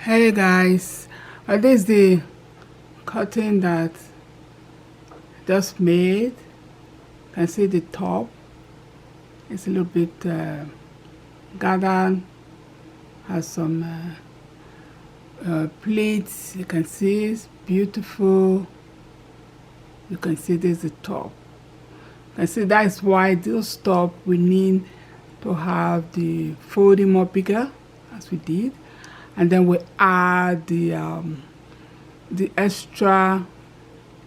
Hey guys, this is the curtain that just made. You can see the top. It's a little bit gathered. Has some pleats. You can see it's beautiful. You can see this is the top. You can see that's why this top we need to have the folding more bigger as we did, and then we add the extra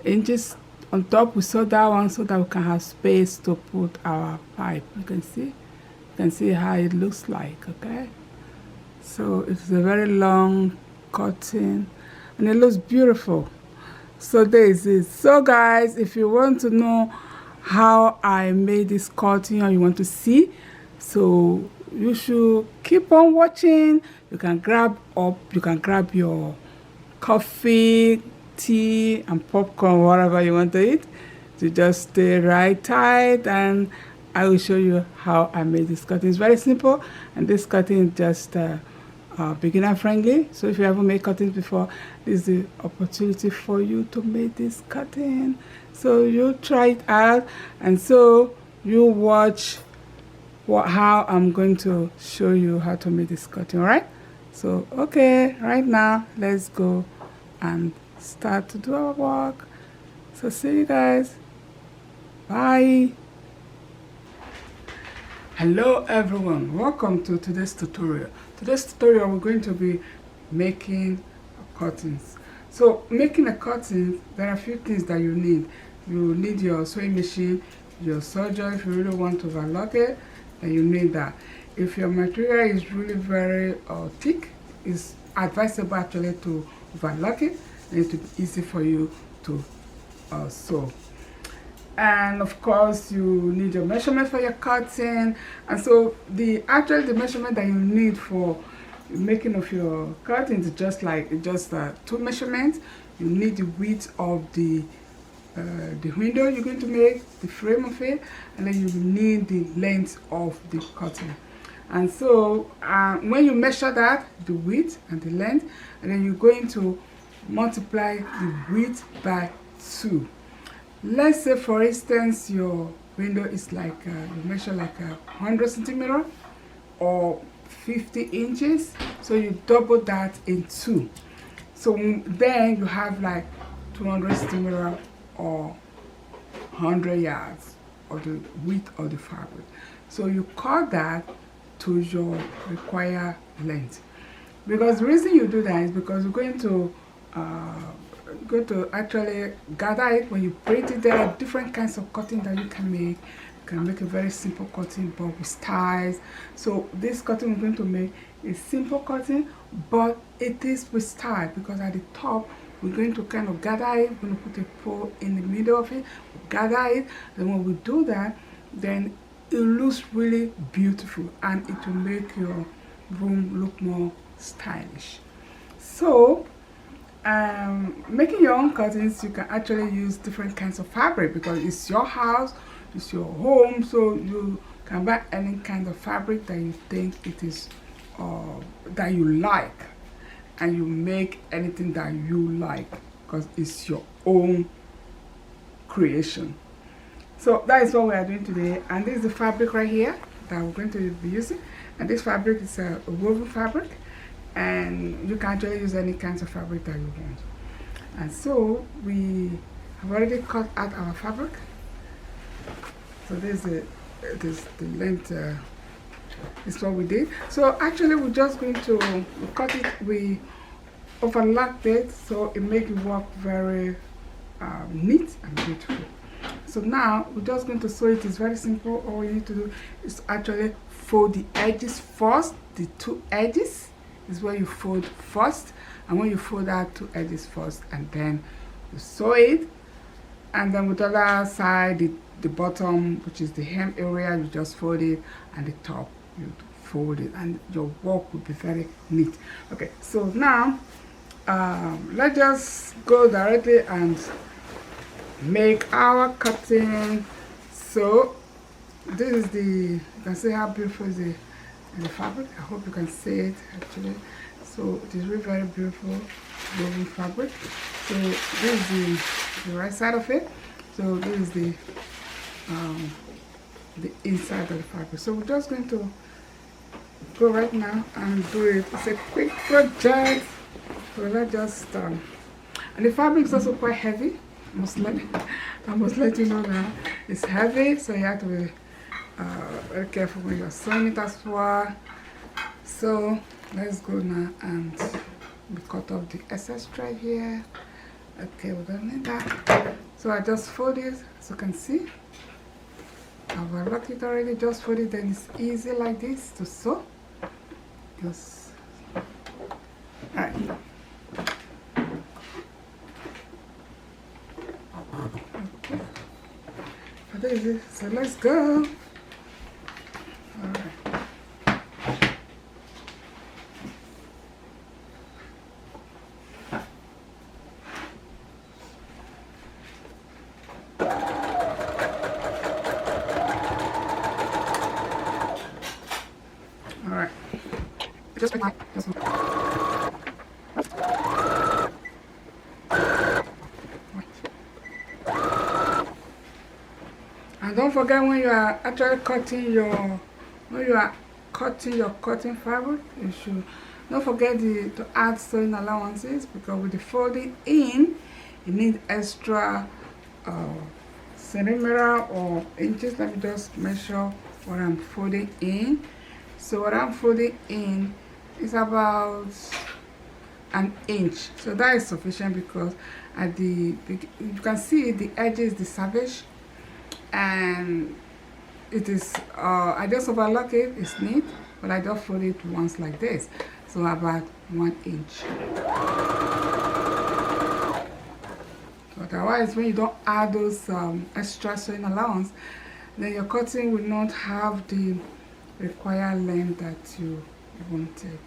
inches on top. We saw that one so that we can have space to put our pipe. You can see how it looks like. Okay, so it's a very long curtain and it looks beautiful. So there is it. So guys, if you want to know how I made this curtain or you want to see, so you should keep on watching. You can grab your coffee, tea, and popcorn, whatever you want to eat. To just stay right tight, and I will show you how I made this curtain. It's very simple, and this curtain is just beginner friendly. So if you haven't made curtains before, this is the opportunity for you to make this curtain. So you try it out, and so you watch how I'm going to show you how to make this curtain. All right? So okay, right now let's go and start to do our work. So see you guys. Bye. Hello everyone, welcome to today's tutorial. Today's tutorial we're going to be making curtains. So making a curtain, there are a few things that you need. You need your sewing machine, your serger if you really want to overlock it, then you need that. If your material is really very thick, it's advisable actually to overlock it, and it will be easy for you to sew. And of course you need your measurement for your curtain, and so the measurement that you need for making of your curtain is just two measurements. You need the width of the window you're going to make, the frame of it, and then you need the length of the curtain. And so when you measure that, the width and the length, and then you're going to multiply the width by 2. Let's say for instance your window is like you measure like 100 centimeter or 50 inches, so you double that in 2. So then you have like 200 centimeter or 100 yards of the width of the fabric. So you cut that to your required length. Because the reason you do that is because you're going to actually gather it. When you braid it, there are different kinds of cutting that you can make. You can make a very simple cutting but with styles. So this cutting we're going to make is simple cutting, but it is with style, because at the top we're going to kind of gather it. We're going to put a pole in the middle of it, gather it, and when we do that, then it looks really beautiful and it will make your room look more stylish. So making your own curtains, you can actually use different kinds of fabric because it's your house, it's your home, so you can buy any kind of fabric that you think it is that you like, and you make anything that you like because it's your own creation. So that is what we are doing today, and this is the fabric right here that we're going to be using, and this fabric is a woven fabric, and you can actually use any kinds of fabric that you want. And so we have already cut out our fabric. So this is the length. Is what we did. So actually we're just going to cut it. We overlapped it so it makes it work very neat and beautiful. So now we're just going to sew it. It's very simple. All you need to do is actually fold the edges first. The 2 edges is where you fold first, and when you fold that 2 edges first, and then you sew it, and then with the other side, the bottom, which is the hem area, you just fold it, and the top you fold it, and your work will be very neat. Okay, so now let's just go directly and make our curtain. So this is you can see how beautiful is in the fabric. I hope you can see it actually. So it is really very beautiful woven fabric. So this is the right side of it. So this is the inside of the fabric. So we're just going to go right now and do it. It's a quick project. So let's just and the fabric is also quite heavy. I must let you know that it's heavy, so you have to be very careful when you're sewing it as well. So let's go now and we cut off the excess thread here. Okay, we don't need that. So I just fold it, as you can see. I've unlocked it already, just fold it, then it's easy like this to sew. Just, alright. Okay. So there it is. So let's go. Alright. Alright. Just like this one. And don't forget when you are actually cutting your cutting fabric, you should don't forget to add sewing allowances, because with the folding in, you need extra centimeter or inches. Let me just measure what I'm folding in. So what I'm folding in is about an inch. So that is sufficient, because at the you can see the edges, the service, and it is I just overlock it. It's neat, but I just fold it once like this, so about 1 inch. Otherwise, when you don't add those extra sewing allowance, then your cutting will not have the required length that you wanted.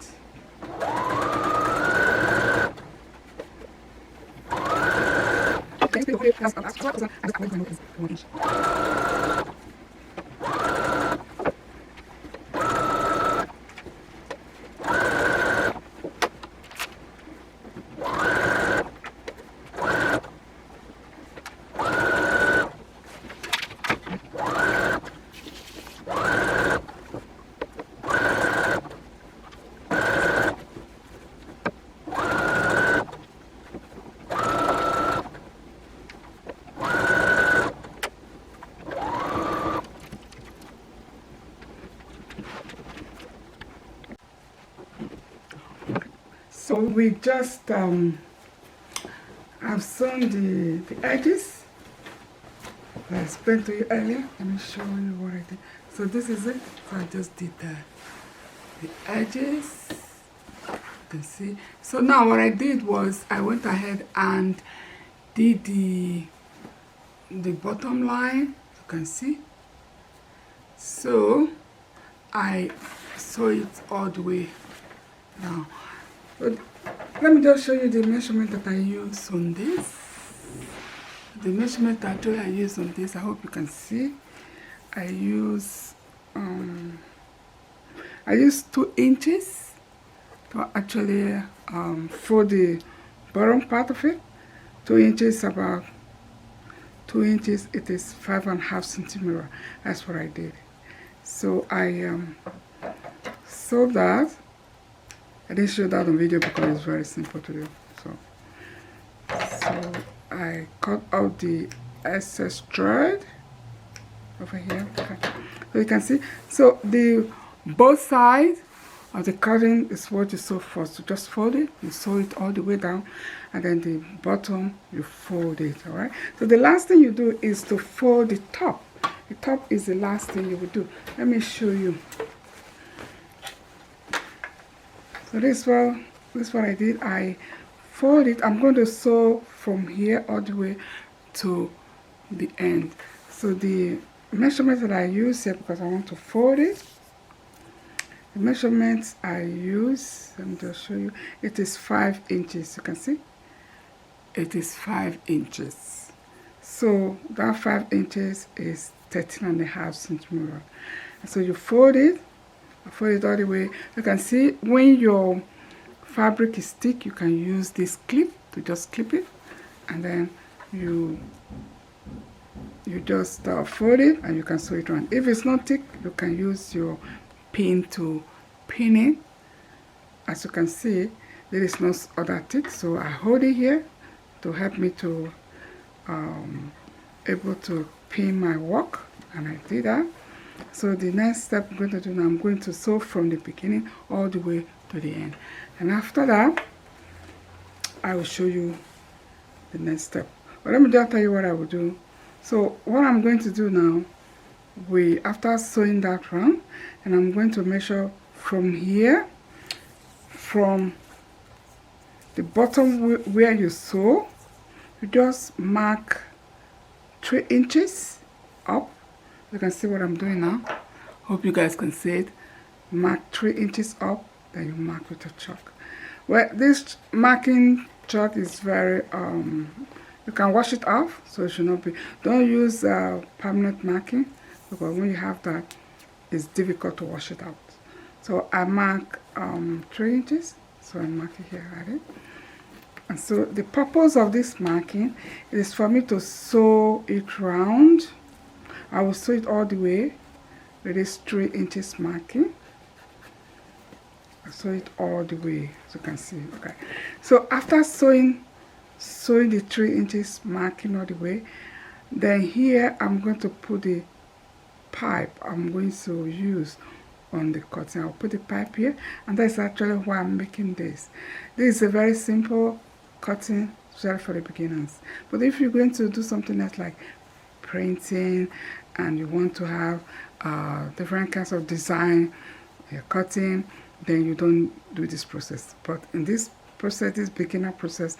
So we just I've sewn the edges. I explained to you earlier. Let me show you what I did. So this is it. So I just did the edges. You can see. So now what I did was I went ahead and did the bottom line. You can see. So I sew it all the way down. But let me just show you the measurement that I use on this. The measurement that I use on this, I hope you can see. I use 2 inches to actually for the bottom part of it. 2 inches, about 2 inches. It is 5.5 centimeter. That's what I did. So I sewed that. I didn't show that on video because it's very simple to do. So I cut out the excess thread over here. Okay. So you can see. So the both sides of the cutting is what you sew first. So just fold it. You sew it all the way down, and then the bottom you fold it. All right. So the last thing you do is to fold the top. The top is the last thing you will do. Let me show you. So this is what I did. I fold it. I'm going to sew from here all the way to the end. So the measurements that I use here, because I want to fold it, the measurements I use, let me just show you. It is 5 inches. You can see it is 5 inches. So that 5 inches is 13.5 centimeters. So you fold it I fold it all the way. You can see when your fabric is thick, you can use this clip to just clip it, and then you just fold it and you can sew it around. If it's not thick, you can use your pin to pin it. As you can see, there is no other thick, so I hold it here to help me to able to pin my work, and I did that. So the next step I'm going to do now, I'm going to sew from the beginning all the way to the end, and after that I will show you the next step. But let me just tell you what I will do. So what I'm going to do now, after sewing that round, and I'm going to measure from here, from the bottom where you sew, you just mark 3 inches up. You can see what I'm doing now. Hope you guys can see it. Mark 3 inches up, then you mark with a chalk. Well, this marking chalk is very you can wash it off, so it should not be. Don't use permanent marking, because when you have that, it's difficult to wash it out. So I mark 3 inches, so I mark it here, right? And so the purpose of this marking is for me to sew it round. I will sew it all the way with this 3 inches marking. I sew it all the way, as you can see. Okay. So after sewing the 3 inches marking all the way, then here I'm going to put the pipe I'm going to use on the cutting. I'll put the pipe here, and that's actually why I'm making this. This is a very simple cutting, especially for the beginners. But if you're going to do something that's like printing, and you want to have different kinds of design cutting, then you don't do this process. But in this process, this beginner process,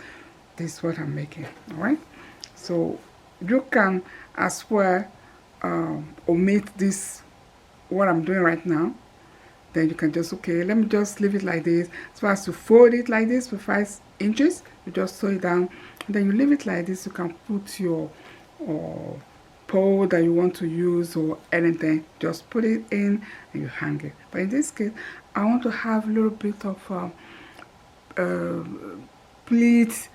this is what I'm making. All right, so you can as well omit this, what I'm doing right now. Then you can just, okay, let me just leave it like this. As far as to fold it like this for 5 inches, you just sew it down, and then you leave it like this. You can put your pole that you want to use or anything, just put it in and you hang it. But in this case, I want to have a little bit of pleats.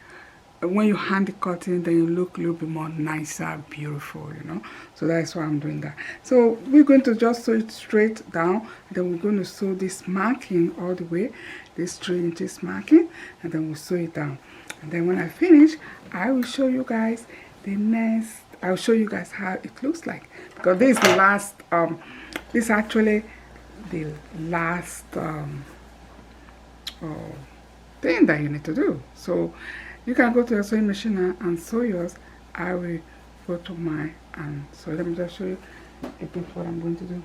When you hang the cutting, then you look a little bit more nicer, beautiful, you know. So that's why I'm doing that. So we're going to just sew it straight down, and then we're going to sew this marking all the way, this 3 inches marking, and then we'll sew it down. And then when I finish, I will show you guys the next. I'll show you guys how it looks like, because this is the last. This is actually the last thing that you need to do. So you can go to your sewing machine and sew yours. I will go to mine and so let me just show you a bit what I'm going to do.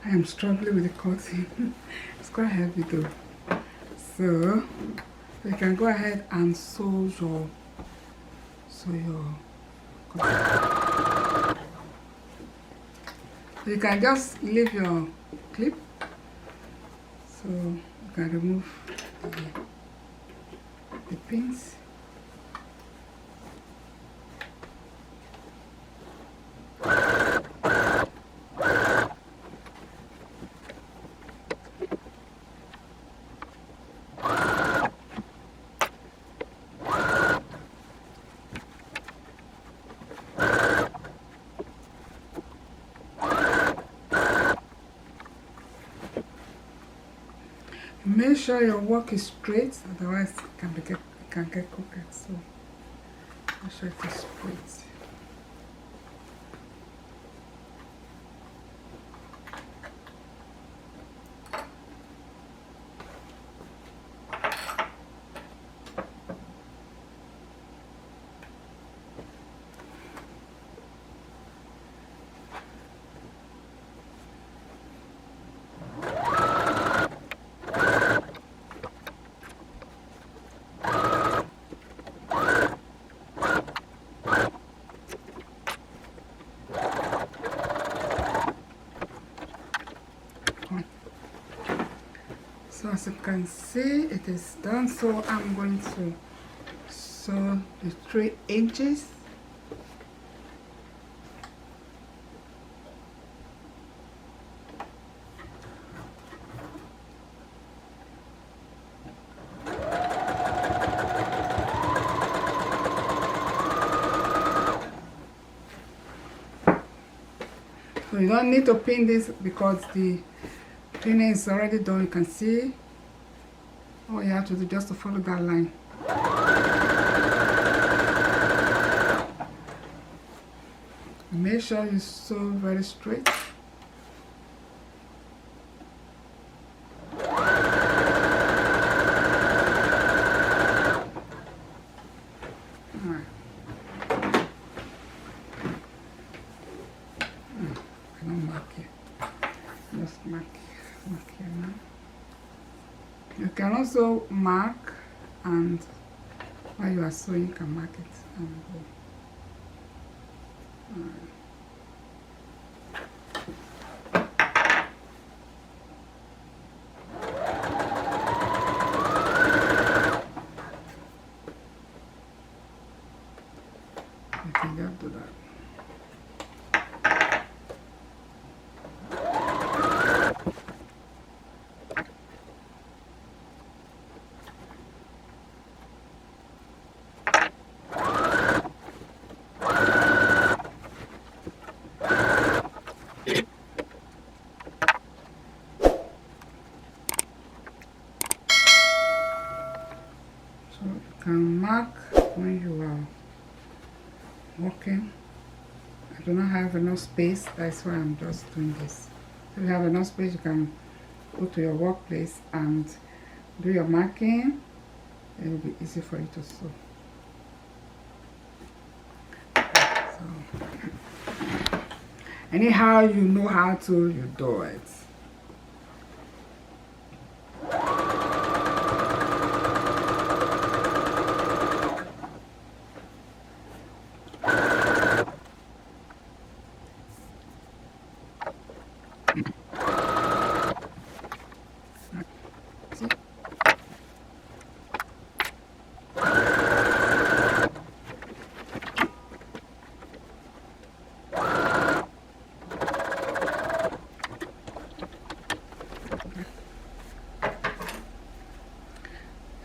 I am struggling with the cutting. It's quite heavy though. So you can go ahead and sew your you can just leave your clip, so you can remove the pins. Make sure your work is straight, otherwise it can get crooked. So make sure it is straight. As you can see, it is done. So I'm going to sew the 3 inches. So you don't need to pin this because the pinning is already done. You can see all you have to do just to follow that line. Make sure you sew very straight. You can also mark, and while you are sewing, you can mark it and go. You can just do that. Can mark when you are working. I do not have enough space, that's why I'm just doing this. If you have enough space, you can go to your workplace and do your marking. It will be easy for you to sew. So, anyhow you know how to, you do it.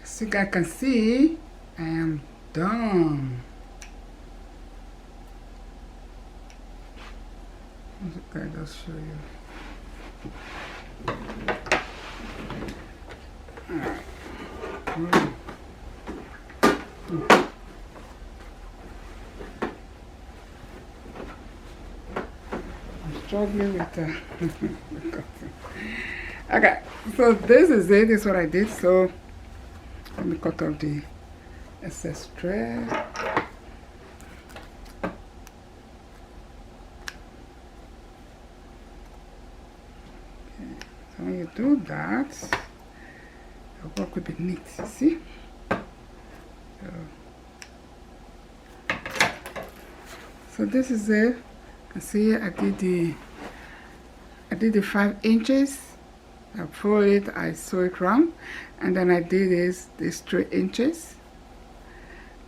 So you guys can see, I am done. Okay, I'll show you. Alright. I'm struggling with okay, so this is it. This is what I did. So let me cut off the excess thread. So when you do that, your work will be neat, you see? So this is it. You see, I did the 5 inches. I fold it, I sew it round, and then I did these 3 inches.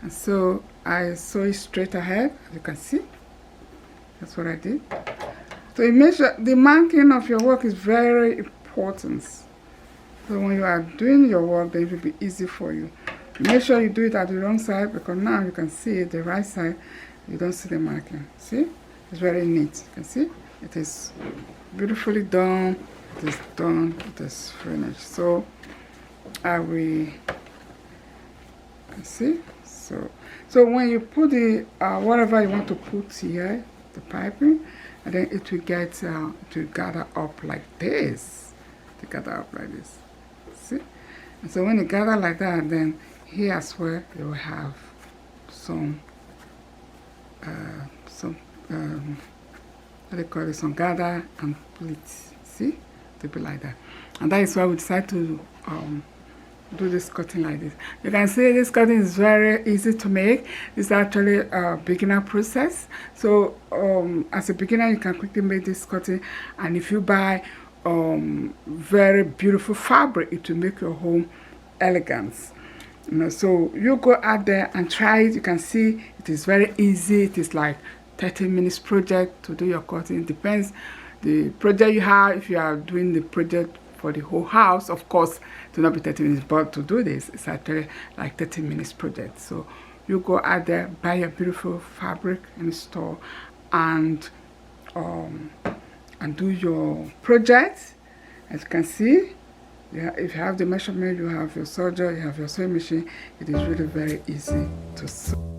And so I sew it straight ahead, as you can see. That's what I did. So you make sure the marking of your work is very important. So when you are doing your work, then it will be easy for you. Make sure you do it at the wrong side, because now you can see the right side, you don't see the marking. See? It's very neat. You can see? It is beautifully done. It is done. It is finished. So I will see. So when you put the whatever you want to put here, the piping, and then it will get to gather up like this. To gather up like this. See? And so when it gather like that, then here as well you will have some what do you call it? Some gather and pleats. See? To be like that. And that is why we decided to do this cutting like this. You can see this cutting is very easy to make. It's actually a beginner process. So as a beginner, you can quickly make this cutting. And if you buy very beautiful fabric. It will make your home elegant. So you go out there and try it. You can see it is very easy. It is like 30 minutes project to do your cutting. It depends the project you have. If you are doing the project for the whole house, of course it will not be 30 minutes, but to do this it's actually like 30 minutes project. So you go out there, buy your beautiful fabric in the store, and do your project. As you can see, if you have the measurement, you have your soldier, you have your sewing machine, it is really very easy to sew.